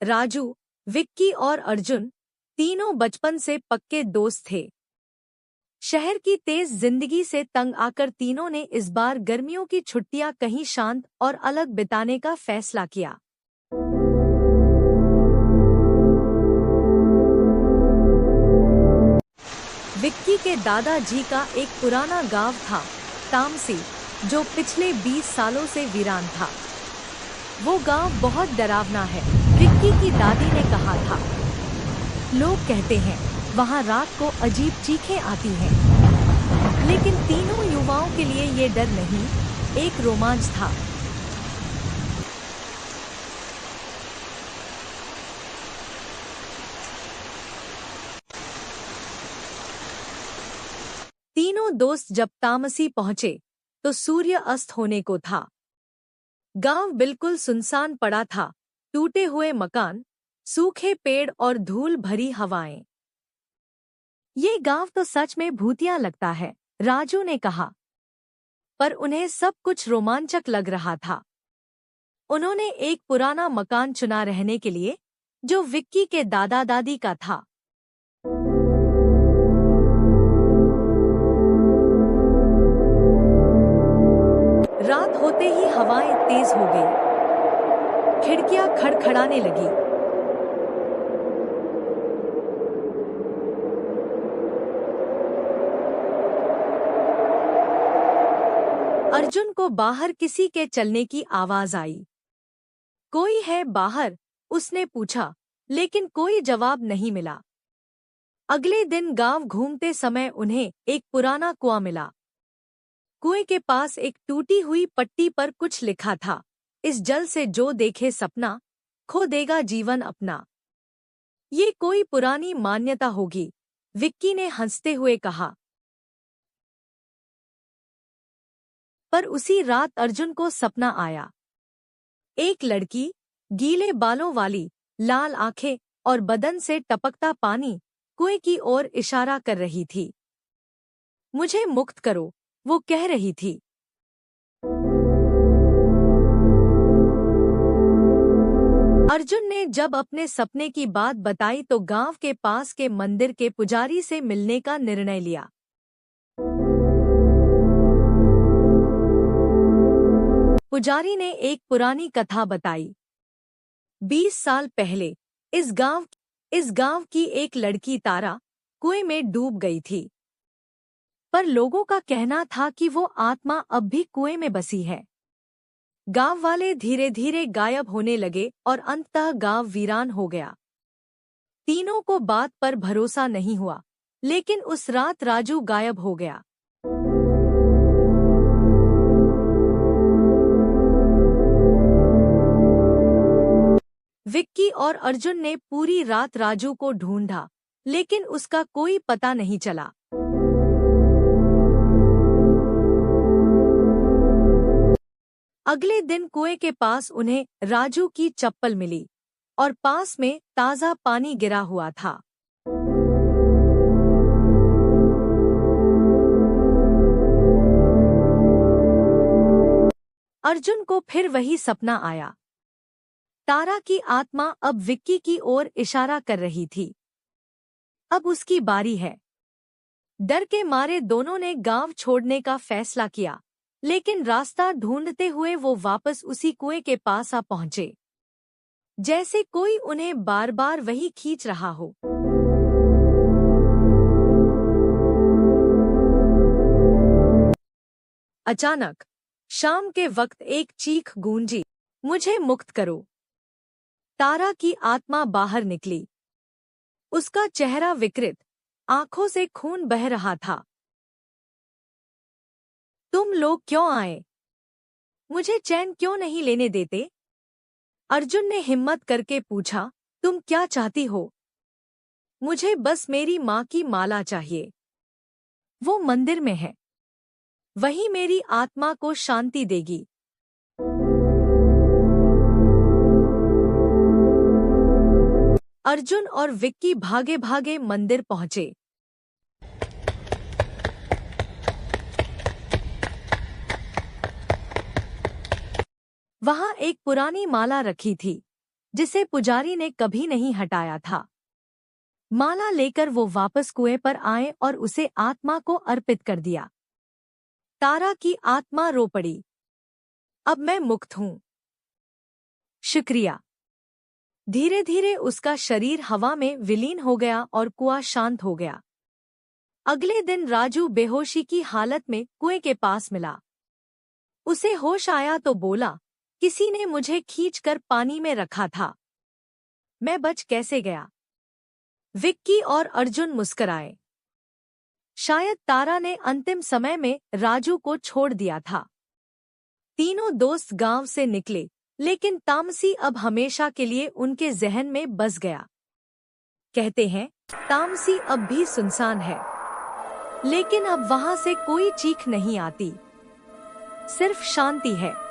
राजू, विक्की और अर्जुन तीनों बचपन से पक्के दोस्त थे। शहर की तेज जिंदगी से तंग आकर तीनों ने इस बार गर्मियों की छुट्टियां कहीं शांत और अलग बिताने का फैसला किया। विक्की के दादाजी का एक पुराना गांव था, तामसी, जो पिछले 20 सालों से वीरान था। वो गांव बहुत डरावना है, विक्की की दादी ने कहा था। लोग कहते हैं वहां रात को अजीब चीखें आती हैं। लेकिन तीनों युवाओं के लिए ये डर नहीं, एक रोमांच था। तीनों दोस्त जब तामसी पहुंचे तो सूर्य अस्त होने को था। गांव बिल्कुल सुनसान पड़ा था, टूटे हुए मकान, सूखे पेड़ और धूल भरी हवाएं। ये गांव तो सच में भूतिया लगता है, राजू ने कहा। पर उन्हें सब कुछ रोमांचक लग रहा था। उन्होंने एक पुराना मकान चुना रहने के लिए, जो विक्की के दादा दादी का था। रात होते ही हवाएं तेज हो गई, खिड़कियां खड़खड़ाने लगी। अर्जुन को बाहर किसी के चलने की आवाज आई। कोई है बाहर? उसने पूछा, लेकिन कोई जवाब नहीं मिला। अगले दिन गांव घूमते समय उन्हें एक पुराना कुआं मिला। कुएं के पास एक टूटी हुई पट्टी पर कुछ लिखा था, इस जल से जो देखे सपना, खो देगा जीवन अपना। ये कोई पुरानी मान्यता होगी, विक्की ने हंसते हुए कहा। पर उसी रात अर्जुन को सपना आया। एक लड़की, गीले बालों वाली, लाल आंखें और बदन से टपकता पानी, कुएं की ओर इशारा कर रही थी। मुझे मुक्त करो, वो कह रही थी। अर्जुन ने जब अपने सपने की बात बताई तो गांव के पास के मंदिर के पुजारी से मिलने का निर्णय लिया। पुजारी ने एक पुरानी कथा बताई। 20 साल पहले इस गांव की एक लड़की तारा कुएं में डूब गई थी। पर लोगों का कहना था कि वो आत्मा अब भी कुएं में बसी है। गांव वाले धीरे धीरे गायब होने लगे और अंततः गांव वीरान हो गया। तीनों को बात पर भरोसा नहीं हुआ, लेकिन उस रात राजू गायब हो गया। विक्की और अर्जुन ने पूरी रात राजू को ढूंढा, लेकिन उसका कोई पता नहीं चला। अगले दिन कुएं के पास उन्हें राजू की चप्पल मिली और पास में ताज़ा पानी गिरा हुआ था। अर्जुन को फिर वही सपना आया। तारा की आत्मा अब विक्की की ओर इशारा कर रही थी। अब उसकी बारी है। डर के मारे दोनों ने गांव छोड़ने का फैसला किया, लेकिन रास्ता ढूंढते हुए वो वापस उसी कुएं के पास आ पहुंचे, जैसे कोई उन्हें बार बार वही खींच रहा हो। अचानक शाम के वक्त एक चीख गूंजी, मुझे मुक्त करो। तारा की आत्मा बाहर निकली। उसका चेहरा विकृत, आंखों से खून बह रहा था। तुम लोग क्यों आए? मुझे चैन क्यों नहीं लेने देते? अर्जुन ने हिम्मत करके पूछा, तुम क्या चाहती हो? मुझे बस मेरी माँ की माला चाहिए। वो मंदिर में है, वही मेरी आत्मा को शांति देगी। अर्जुन और विक्की भागे भागे मंदिर पहुंचे। वहां एक पुरानी माला रखी थी, जिसे पुजारी ने कभी नहीं हटाया था। माला लेकर वो वापस कुएं पर आए और उसे आत्मा को अर्पित कर दिया। तारा की आत्मा रो पड़ी, अब मैं मुक्त हूं। शुक्रिया। धीरे धीरे उसका शरीर हवा में विलीन हो गया और कुआं शांत हो गया। अगले दिन राजू बेहोशी की हालत में कुएं के पास मिला। उसे होश आया तो बोला, किसी ने मुझे खींचकर पानी में रखा था, मैं बच कैसे गया? विक्की और अर्जुन मुस्कराए। शायद तारा ने अंतिम समय में राजू को छोड़ दिया था। तीनों दोस्त गांव से निकले, लेकिन तामसी अब हमेशा के लिए उनके जहन में बस गया। कहते हैं, तामसी अब भी सुनसान है, लेकिन अब वहां से कोई चीख नहीं आती, सिर्फ शांति है।